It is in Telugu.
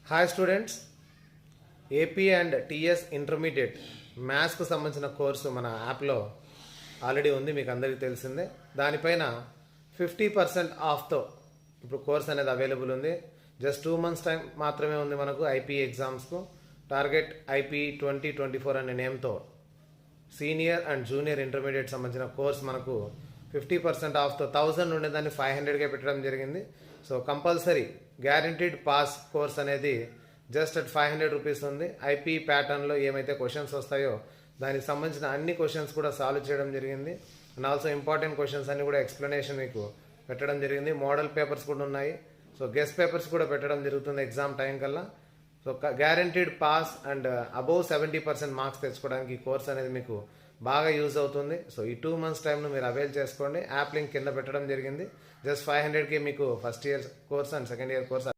Hi students, AP and TS intermediate మ్యాథ్స్కు సంబంధించిన కోర్సు మన యాప్లో ఆల్రెడీ ఉంది, మీకు అందరికీ తెలిసిందే. దానిపైన 50% ఆఫ్తో ఇప్పుడు కోర్స్ అనేది అవైలబుల్ ఉంది. జస్ట్ 2 months టైం మాత్రమే ఉంది మనకు ఐపీ ఎగ్జామ్స్కు. టార్గెట్ ఐపీ 2024 అనే నేమ్తో సీనియర్ అండ్ జూనియర్ ఇంటర్మీడియట్ సంబంధించిన కోర్స్ మనకు 50% ఆఫ్తో 1000 ఉండేదాన్ని 500కే పెట్టడం జరిగింది. So compulsory guaranteed pass course అనేది జస్ట్ అట్ 500 రూపీస్ ఉంది. ఐపీ ప్యాటర్న్లో ఏమైతే క్వశ్చన్స్ వస్తాయో దానికి సంబంధించిన అన్ని క్వశ్చన్స్ కూడా సాల్వ్ చేయడం జరిగింది. అండ్ ఆల్సో ఇంపార్టెంట్ క్వశ్చన్స్ అన్ని కూడా ఎక్స్ప్లెనేషన్ మీకు పెట్టడం జరిగింది. మోడల్ పేపర్స్ కూడా ఉన్నాయి. సో గెస్ట్ పేపర్స్ కూడా పెట్టడం జరుగుతుంది ఎగ్జామ్ టైం కల్లా. So guaranteed pass and above 70% marks తెచ్చుకోవడానికి ఈ కోర్స్ అనేది మీకు బాగా యూజ్ అవుతుంది. సో ఈ 2 months టైంను మీరు అవైల్ చేసుకోండి. యాప్ లింక్ కింద పెట్టడం జరిగింది. జస్ట్ 500కి మీకు first year course and second year course